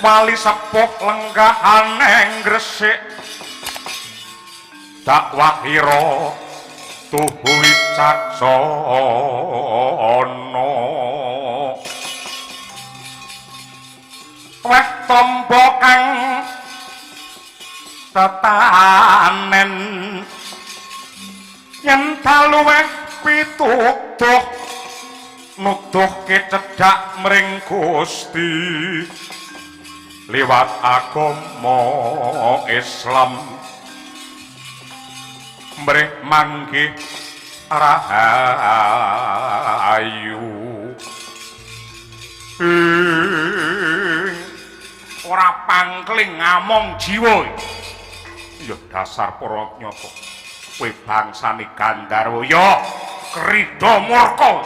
wali sepuh lenggahaneng Gresik dakwahira tuhu wicaksana weh tombo kang tetanen yen dalu weh pituduh nuduhke cedhak mring Gusti liwat agama Islam mrih manggih rahayu ora pangkling ngamong jiwa ya dasar para nyata kowe bangsane Gandharwa ya krida murka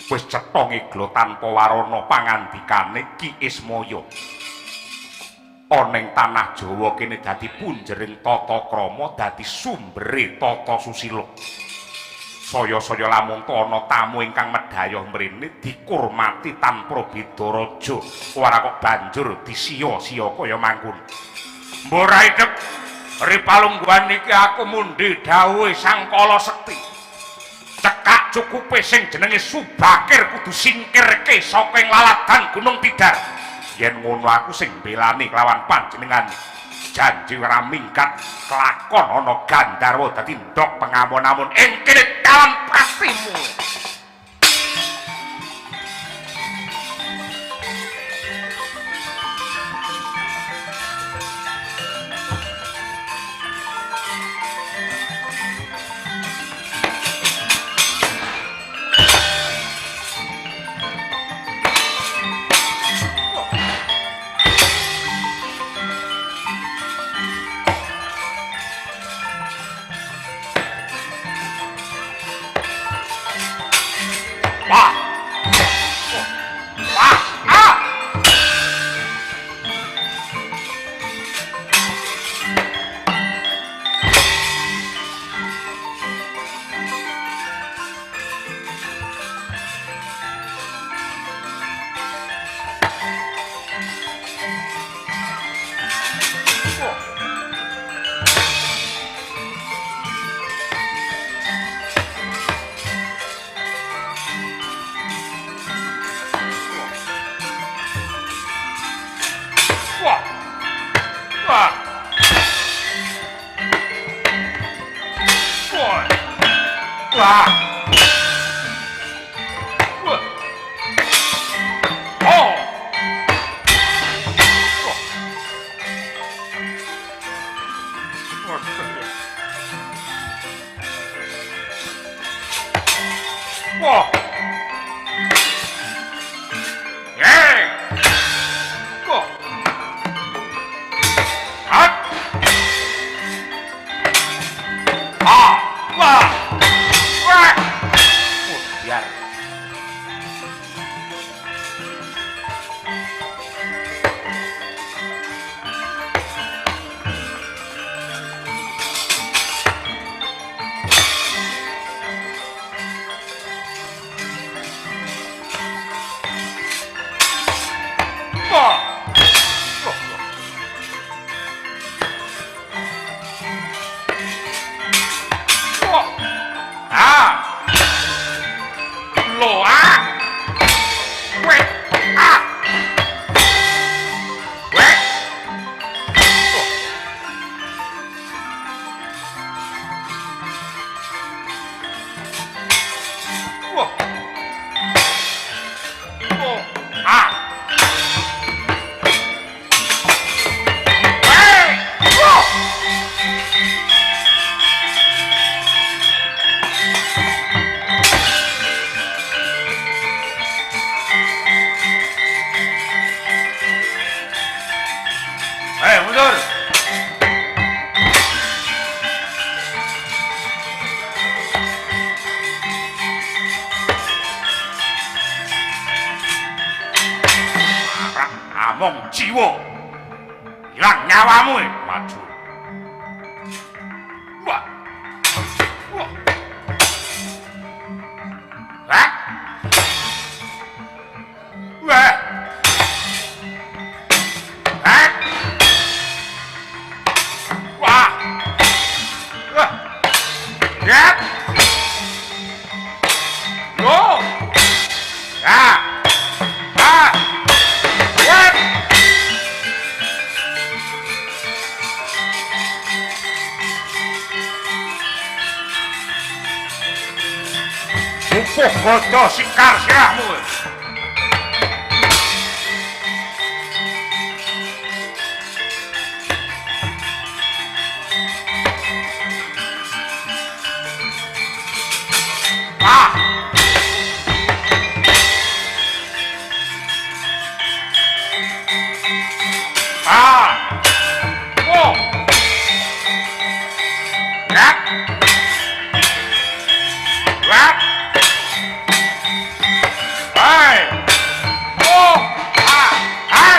wis cetha ngiglo tanpa warana pangandikane Ki Ismaya ana ing tanah Jawa kene dadi punjering tata krama dadi sumbere tata susila saya-saya lamun ana tamu ingkang medhayah mrene dikurmati tanpa beda raja ora kok banjur disia-sia kaya mangkun mbora idep ripalungguhan iki aku mundhe dawuhe Sang Kala Sekti cekak cukupe sing jenenge Subakir kudu singkirke saka ing laladan Gunung Tidar yen ngono aku sing belani kelawan panjenengan janji ora minggat kelakon ana Gandharwa dadi ndok pengamun-amun ing kene kawan pastimu among jiwa hilang nyawamu maju wah wah wah wah bodo sikar sirahmu. Ah! Ah! Oh! Rat! Rat! Hey! Oh! Ah! Ah!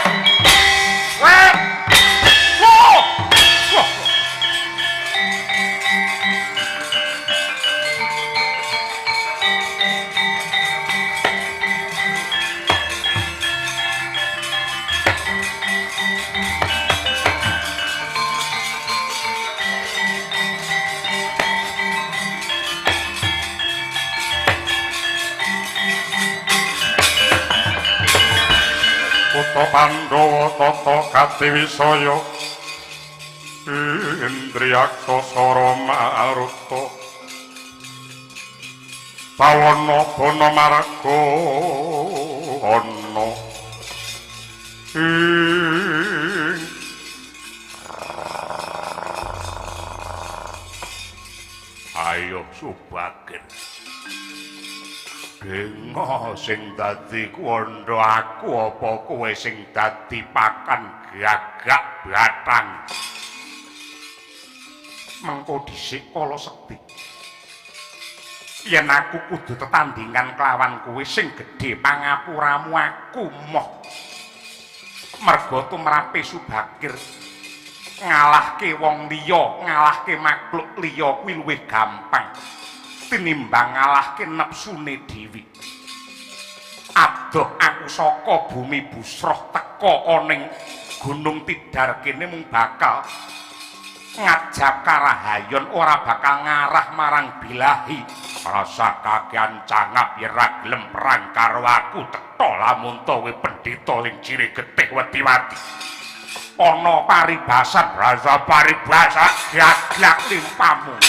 Rat! Oh! Oh! Putra Pandhawa tata Katiwisaya Indriyaksa Sara Maruta Pawana Bana Marga ana ing ayo Subagir dengo sing dadi kandha aku apa kowe sing dadi pakan gagak batang mengko dhisik kala sekti yen aku kudu tetandingan kelawan kowe sing gedhe pangapuramu aku moh merga tumrape Subagir ngalahke wong liya ngalahke makhluk liya kuwi luwih gampang tinimbang ngalahke nepsune dhewe. Adoh aku saka bumi busroh teka ana Gunung Tidar kene mung bakal ngajak karahayon ora bakal ngarah marang bilahi. Rasa kakean cangap yen ra gelem perang karo aku teka lamun kowe pendhita ling ciri getih wedi-wedi. Ana paribasan rasa paribasa gaglak limpamu.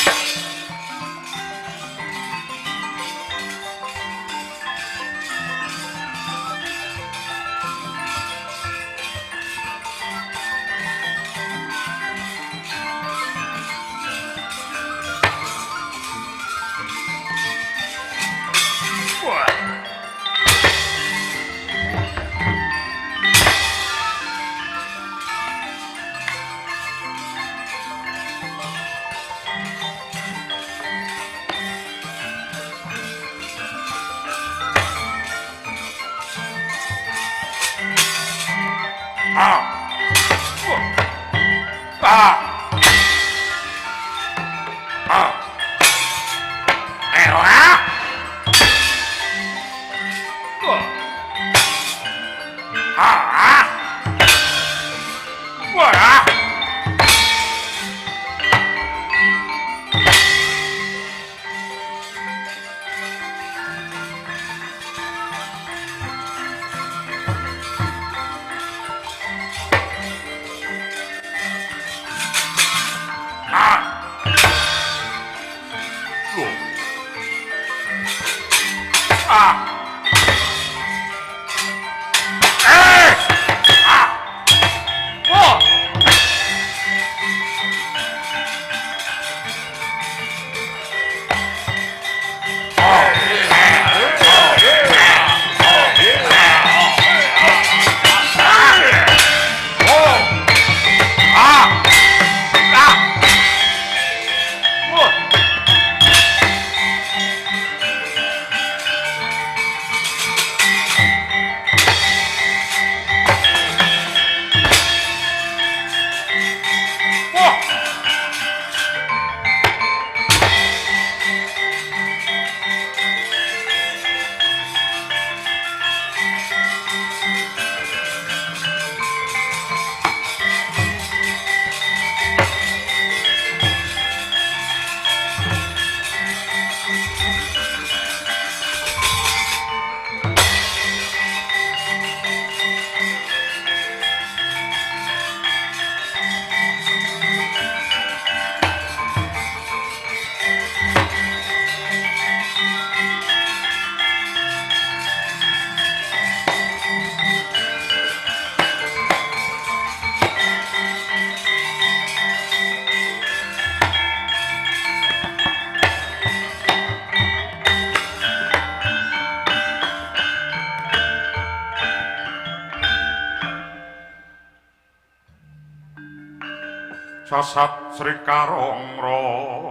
Sasat Sri Karongron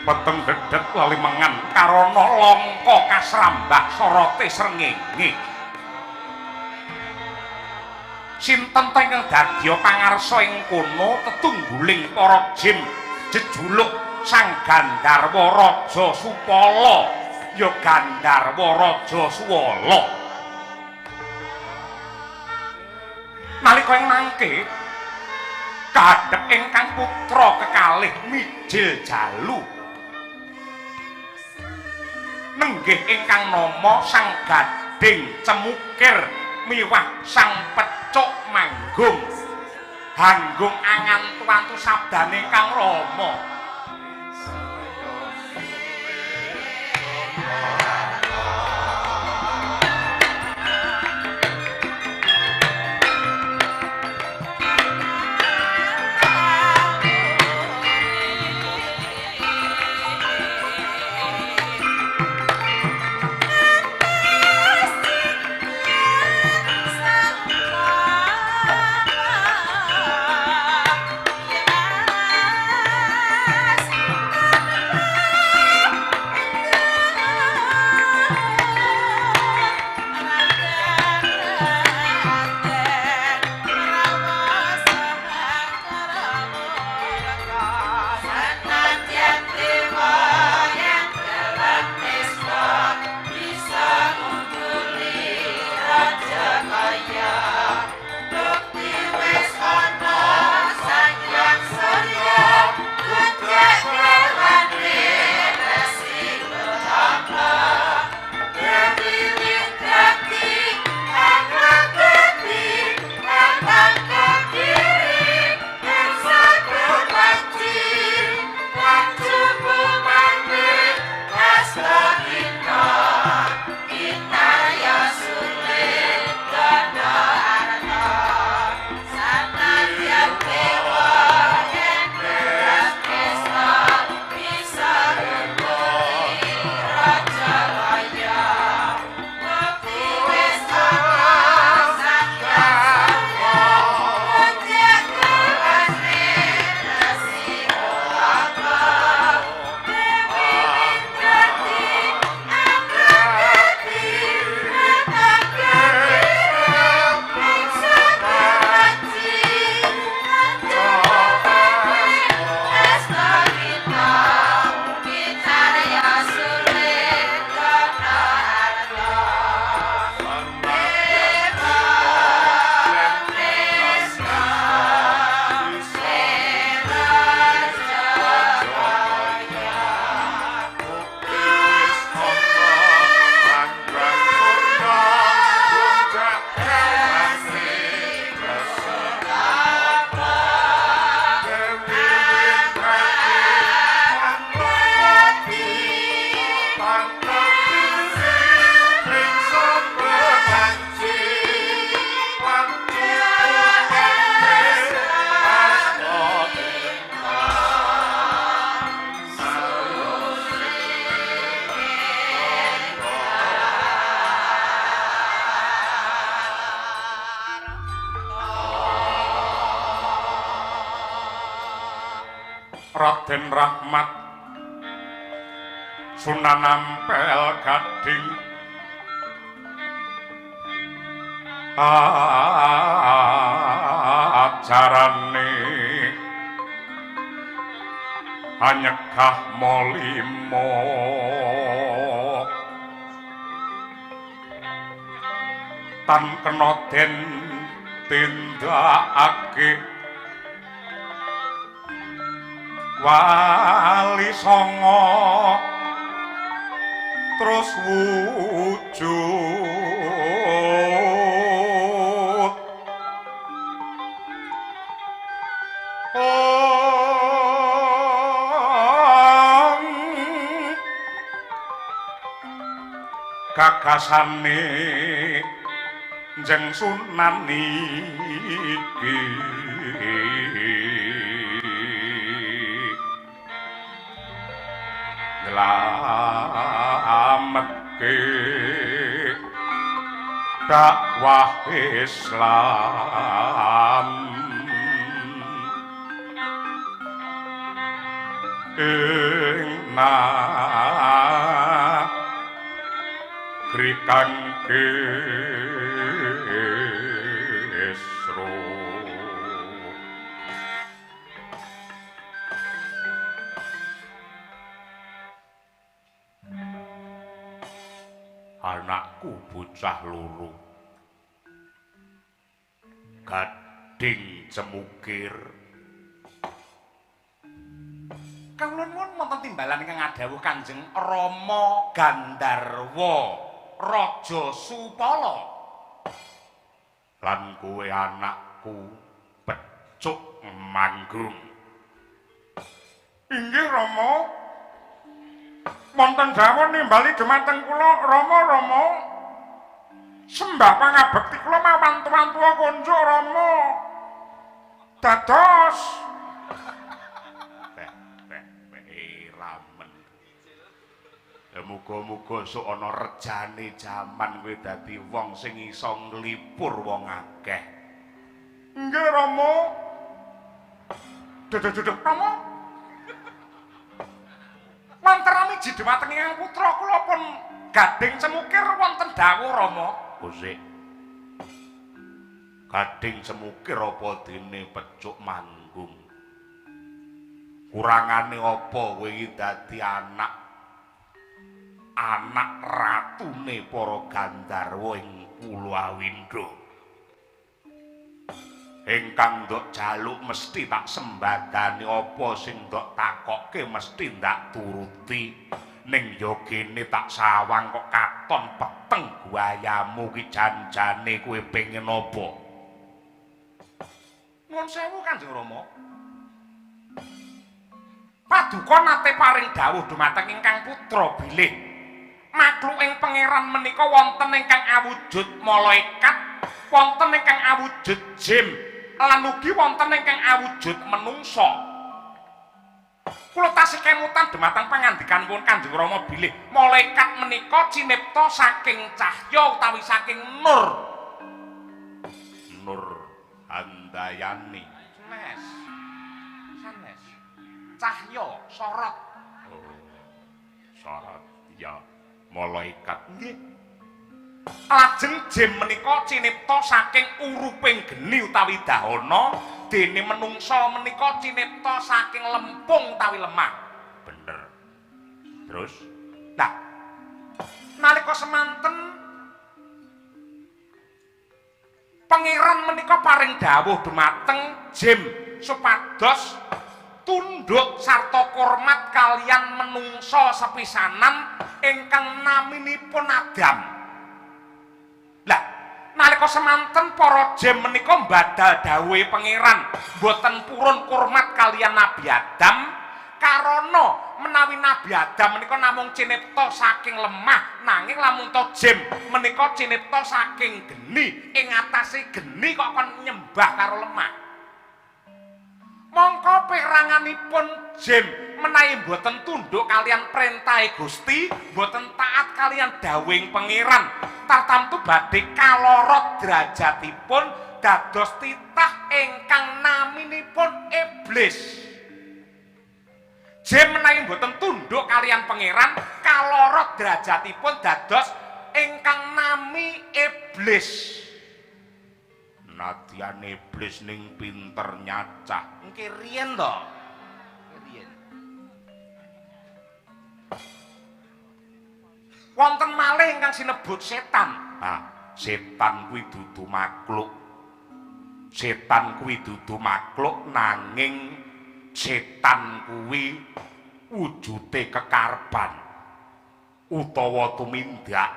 peteng dedet lali mengan karana langka kasrambah sorote srengenge sinten ingkang dadya pangarsa ing kono tetungguling para jin jejuluk Sang Gandharwa Raja Supala ya Gandharwa Raja Suwala nalika ing mangke kadhep ingkang putra kekalih Mijil Jalu nenggih ingkang nama Sang Gading Cemukir miwah Sang Pecuk Manggung Hanggung angan tuantu sabdane Kang Rama Raden Rahmat Sunan Ampel Gading ajarane anyegah molimo tan kena den tindakake wali songo terus wujud gagasane Jeng Sunan iki nglametke dakwah Islam ing negeri kang kesro anakku bocah loro Gading Cemukir kawula nuwun wonten timbalan ingkang adhawuh Kanjeng Rama Gandarwa Raja Supala lan kowe anakku Becuk Manggung. Inggih Rama, wonten dawuh nimbali dumateng kula Rama. Sembah pangabekti kula mawan tuwa konjuk Rama. Dados ramen. Muga-muga sok ana rejane jaman kowe dadi wong sing iso nglipur wong akeh. Nggih Rama. Duduk Rama. Wonten miji dhumateng ingkang putra kula pun Gading Cemukir wonten dawuh Rama. Gusik. Gading Cemukir apa dene Becuk Manggung. Kurangane apa kowe iki dadi anak ratune para Gandarwa ing Pulo Awindra. Ingkang ndok jaluk mesti tak sembadani, apa sing ndok takokke mesti ndak turuti. Ning yo kene tak sawang kok katon peteng guayamu ki janjane kowe pengen apa? Nuwun sewu Kanjeng Rama. Paduka nate paring dawuh dumateng ingkang putra bilih. Makhluk ing pangeran menika wonten ingkang awujud malaikat, wonten ingkang awujud jin, lan ugi wonten ingkang awujud menungsa. Kula tasih kemutan dumateng pangandikanipun Kanjeng Rama bilih, malaikat menika cinipta saking cahya utawi saking nur. Nur Handayani. Sanes. Cahya, sorot. Oh, sorot ya. Malaikat nggih. Lajeng jin menika cinipta saking uruping geni utawi dahana, dene menungsa menika cinipta saking lempung utawi lemah. Bener. Terus, nah, nalika semanten pangeran menika paring dawuh dumateng jin supados tunduk sarta hormat kalian menungsa sepisanan ingkang naminipun Adam. Lah, nalika semanten para jin menika mbadal dawuhe pangeran boten purun hormat kalian Nabi Adam karana menawi Nabi Adam menika namung cinipta saking lemah, nanging lamun to jin menika cinipta saking geni, ing atase geni kok kon nyembah karo lemah. Mongko peranganipun jin menawi boten tunduk kalian perintahe Gusti, boten taat kalian dawuhing pangeran, tartamtu badhe kalorot derajatipun dados titah ingkang naminipun iblis. Jin menawi mboten tunduk kalian pangeran kaloro derajatipun dados ingkang nami iblis. Nadyan iblis ning pinter nyacah. Engke riyen to. Riyen. Wonten malih ingkang sinebut setan. Setan kuwi dudu makhluk. Setan kuwi dudu makhluk nanging setan kuwi wujute kekarepan utawa tumindak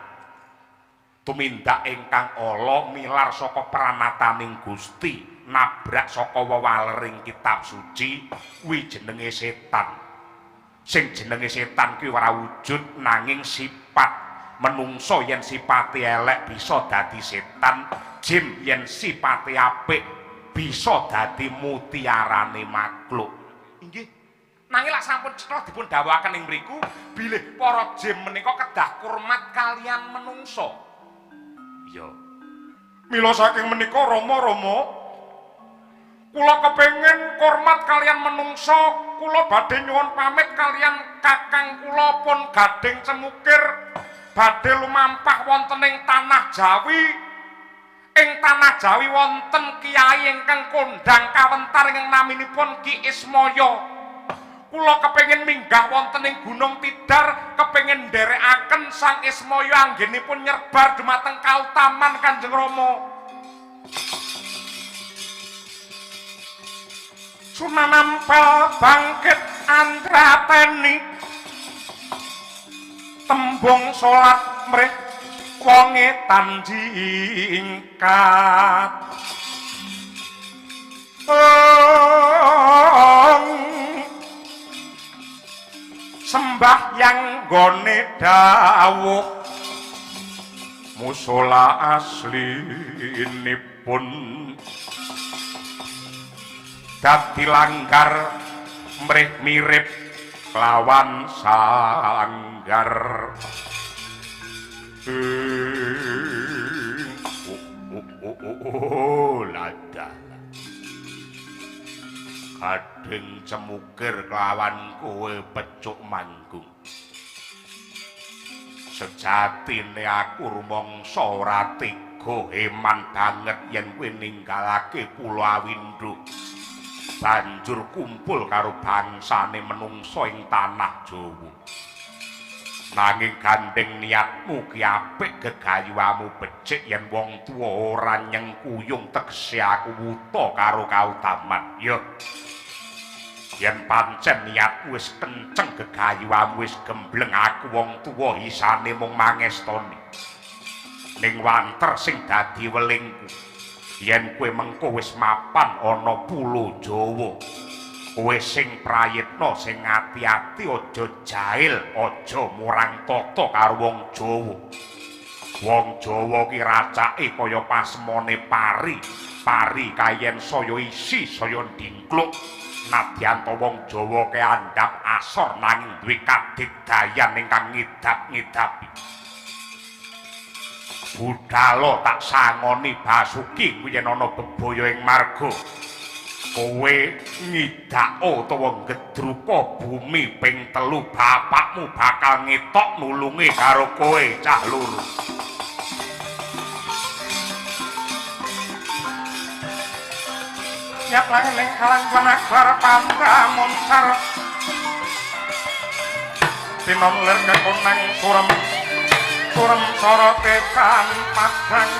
ingkang ala milar saka pranataning Gusti nabrak saka wewalering kitab suci kuwi jenenge setan. Sing jenenge setan kuwi ora wujud nanging sifat menungso yen sipate elek bisa dadi setan, jin yen sipate apik bisa dadi mutiarane makhluk. Inggih. Nanging lak sampun cetha dipun dawuhaken ing mriku bilih para jin menika kedah kurmat kalian menungso. Ya. Mila saking menika Rama-rama kula kepengin kurmat kalian menungso, kula badhe nyuwun pamit kalian kakang kula pun Gading Cemukir badhe lumampah wonten ing tanah Jawi. Ing tanah Jawi wonten kiai ingkang kondang kawentar ingkang naminipun Ki Ismaya. Kula kepengin minggah wonten ing Gunung Tidar, kepengin nderekaken Sang Ismaya anggenipun nyerbar dumateng kautaman Kanjeng Rama. Sunanampel bangkit antrateni tembung salat mrih wonge tanjingkat sembahyang gone dawuh musala aslinipun dadi langgar mrih mirip lawan sanggar. Lada Gading Cemukir kelawan kowe pecuk manggung. Sejatine aku rumangsa ora tega heman banget yen kowe ninggalake Pulau Awindra banjur kumpul karo bangsane menungso ing tanah Jawa. Nanging gandeng niatmu ki apik, gegayuhamu becik yen wong tuwa ora nyengkuyung tegese aku wuta karo kautaman. Ya. Yen pancen niatmu wis kenceng, gegayuhamu wis gembleng, aku wong tuwa isane mung mangestoni. Ning wanter sing dadi welingku, yen kowe mengko wis mapan ana Pulo Jawa, kowe sing prayitna sing ati-ati aja jahil, aja murang tata karo wong Jawa. Wong Jawa ki racake kaya pasmone pari, pari kayen saya isi saya ndingkluk. Nadyan to wong Jawa ke andhap asor nanging duwe kadigdayan ingkang ngidap-ngidapi. Budhalo tak sangoni Basuki kuwi yen ana bebaya ing marga. Kowe ngidak utawa ngedrupa bumi ping 3 bapakmu bakal ngetok nulungi karo kowe cah loro. Nyap lang ning kalang panakbar pandamoncar tinon ler kekonang surem surem sorote kan padang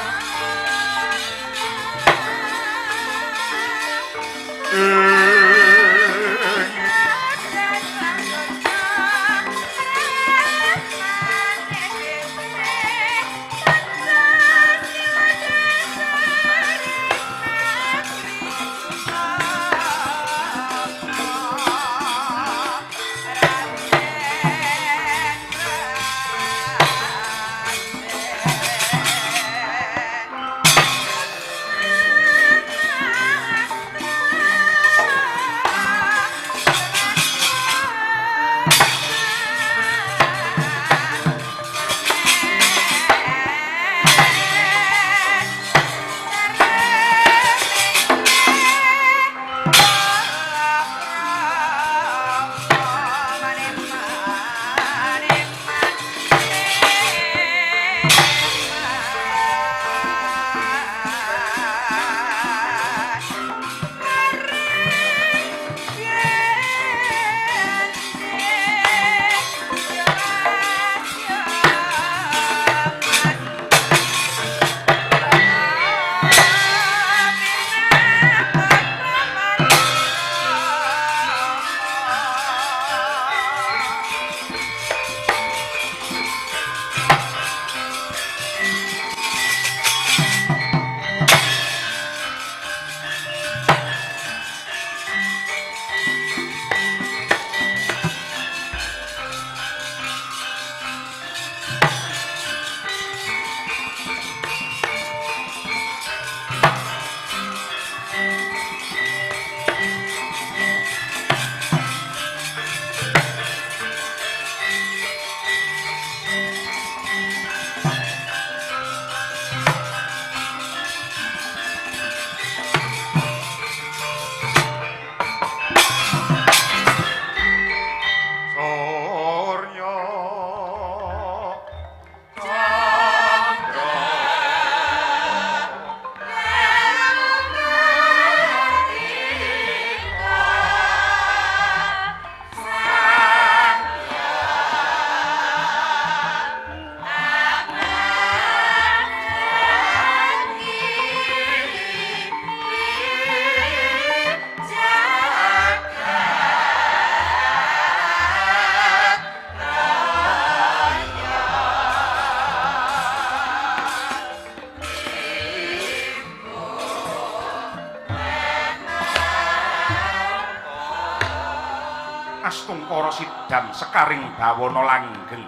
sidam sekaring bawana langgeng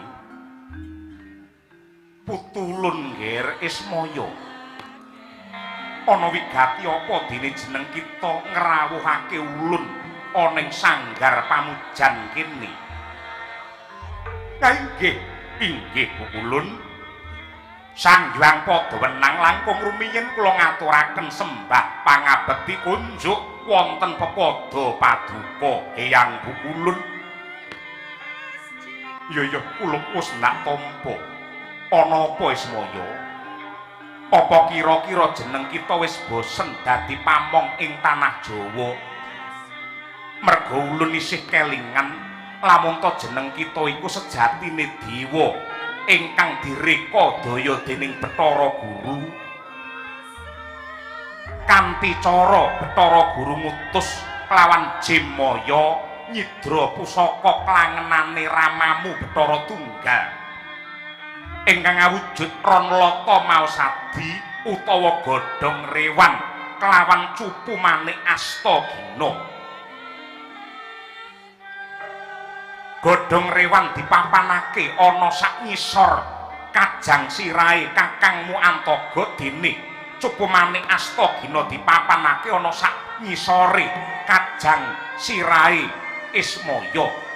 putulun nger Ismaya ana wigati apa dene jeneng kita ngrawuhake ulun ana ing sanggar pamujan kene. Inggih Bu Ulun. Sang Hyang Pada wenang langkung rumiyin kula ngaturaken sembah pangabekti kunjuk wonten pepada paduka Eyang Bu Ulun. Ya kula wis ndak tampa. Ana apa Ismaya? Apa kira-kira jeneng kita wis bosen dadi pamong ing tanah Jawa? Merga ulun isih kelingan lamun to jeneng kita iku sejatine dewa ingkang direka daya dening Bathara Guru. Kanthi cara Bathara Guru ngutus kelawan Jemaya nyidra pusaka klangenane ramamu Bathara Tunggal ingkang awujud Ranlata Mausadi utawa godhong rewan kelawan cupu manik Astagina. Godhong rewan dipapanake ana sak ngisor kajang sirahe kakangmu Antaga dene cupu manik Astagina dipapanake ana sak ngisore kajang sirahe Ismaya.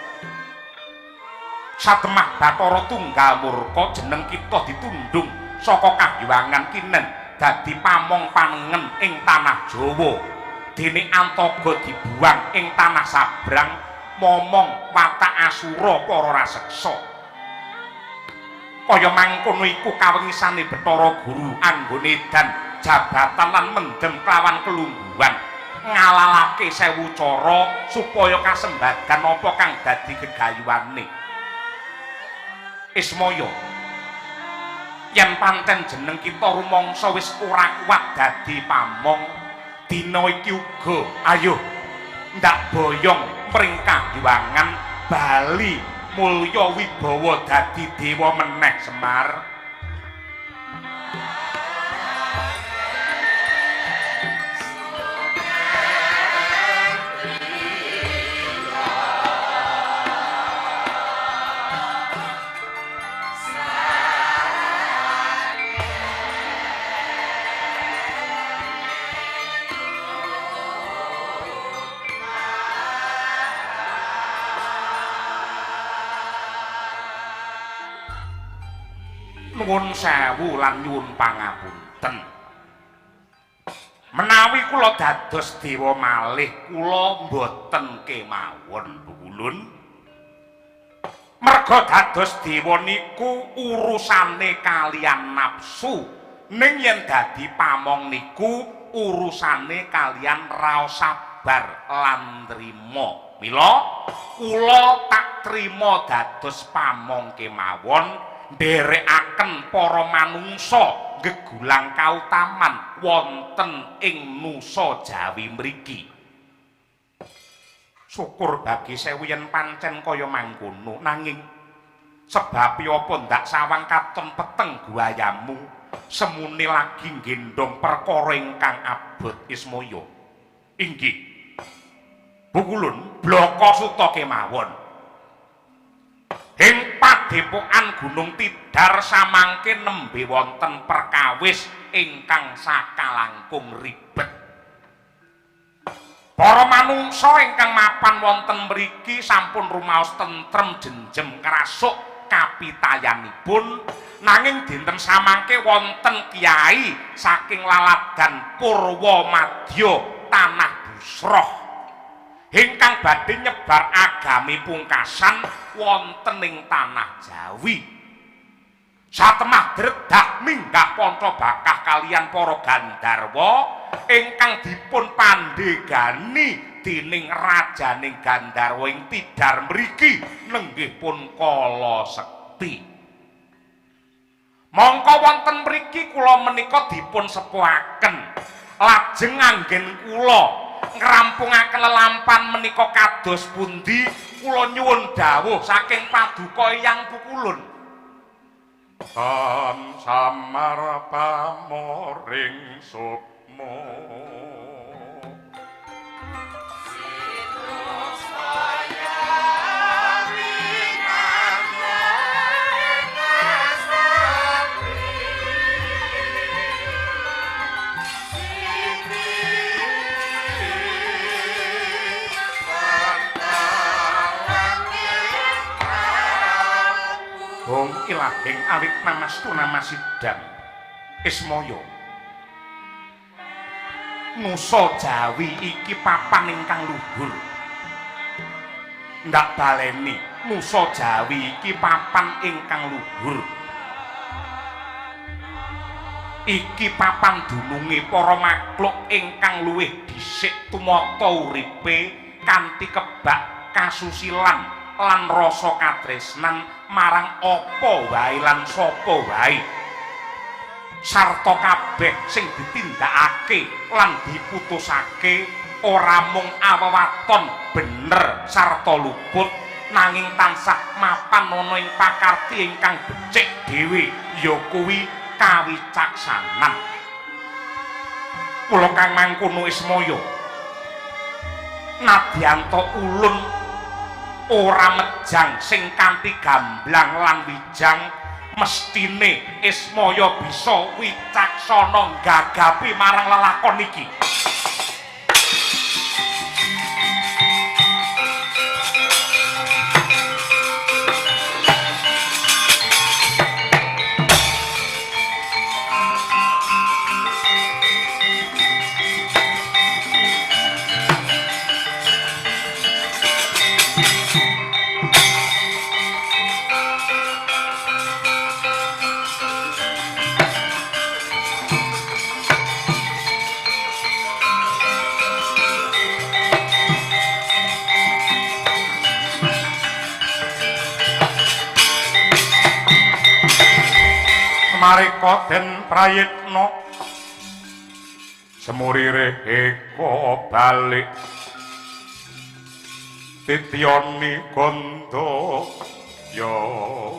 Satemah Bathara Tunggal murka jeneng kita ditundung saka kahyangan kinen dadi pamong panengen ing tanah Jawa. Dene Antaga dibuang ing tanah sabrang momong watak asura para raseksa. Kaya mangkono iku kawengisane Bathara Guru anggone dan jabatan lan mendem kelawan kelungguhan ngalalake sewu cara supaya kasembadan apa kang dadi gegayuhane. Ismaya, yen pancen jeneng kita rumangsa wis ora kuat dadi pamong dina iki uga ayo ndak boyong pring kahyangan bali mulya wibawa dadi dewa meneh Semar. Nuwun sewu lan nyuwun pangapunten. Menawi kula dados dewa malih kula mboten kemawon Bu Ulun. Merga dados dewa niku urusane kalian nafsu, ning yen dadi pamong niku urusane kalian raos sabar lan trima. Mila kula tak trima dados pamong kemawon. Nderekaken para manungsa gegulang kautaman wonten ing Nusa Jawi mriki. Syukur bagi sewu yen pancen kaya mangkono, nanging sebab apa ndak sawang katon peteng guayamu semune lagi nggendong perkara ingkang abot Ismaya. Inggih Bu Ulun blaka suta kemawon. Ing padepokan Gunung Tidar samangke nembe wonten perkawis ingkang sakalangkung ribet. Para manungsa ingkang mapan wonten mriki sampun rumaos tentrem jenjem krasuk kapitayanipun, nanging dinten samangke wonten kiai saking laladan Purwamadya tanah Busroh ingkang badhe nyebar agami pungkasan wonten ing tanah Jawi. Satemah dredah minggah Pancabakah kaliyan para Gandharwa ingkang dipun pandhegani dening rajaning Gandharwa ing Tidar mriki nenggih pun Kala Sekti. Mongko wonten mriki kula menika dipun sepuhaken lajeng anggen kula ngrampungaken lelampan menika kados pundi kula nyuwun dawuh saking paduka Eyang Bu Ulun. Samar pamoring sukma situs wayang Sugeng ilahing awit namastu namasidam Ismaya. Nusa Jawi iki papan ingkang luhur. Ndak baleni, Nusa Jawi iki papan ingkang luhur. Iki papan dununge para makhluk ingkang luwih dhisik tumata uripe kanthi kebak kasusilan lan rasa katresnan marang apa wae lan sapa wae. Sarta kabeh sing ditindakake lan diputusake ora mung awewaton bener sarta luput nanging tansah mapan ana ing pakarti ingkang becik dhewe ya kuwi kawicaksanan. Kula kang mangkono Ismaya nadyanto ulun ora mejang sing kanthi gamblang lan wijang mestine Ismaya bisa wicaksana gagapi marang lelakon iki. Mareka den prayitna semurire eka balik tityani gondo yoni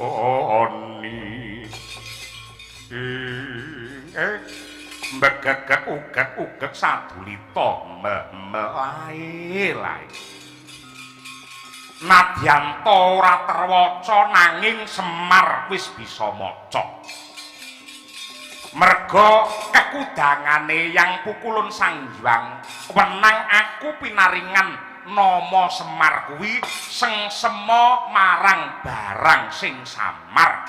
mbegegek ugek sadulita melae-lae nadyan ora terwaca nanging Semar wis bisa maca. Merga kekudangane yang pukulun Sang Hyang wenang aku pinaringan nama Semar kuwi sengsema marang barang sing samar.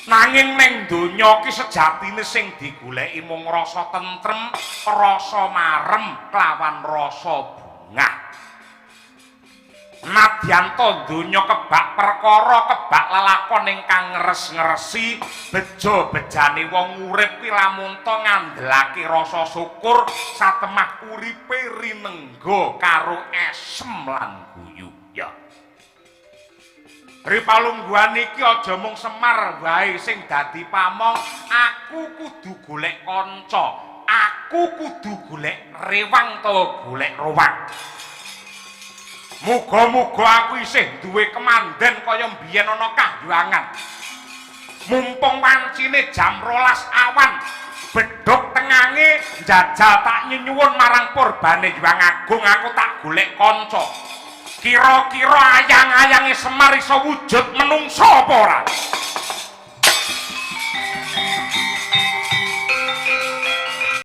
Nanging ning donya ki sejatine sing digoleki mung rasa tentrem, rasa marem klawan rasa bungah. Nadyanto donya kebak perkara kebak lelakon ingkang ngeres-ngeresi beja-bejane wong urip ki lamun to ngandelake rasa syukur satemah uripe rinengga karo esem lan guyu ya. Ripalungguhan iki aja mung Semar wae sing dadi pamong, aku kudu golek kanca, aku kudu golek rewang to golek rowang. Muga-muga aku isih duwe kemanden kaya mbiyen ana kahyangan. Mumpung wancine jam 12 awan, bedhog tengange njajal tak nyuwun marang purbane Hyang Agung aku tak golek kanca. Kira-kira ayang-ayange Semar iso wujud menungso apa ora?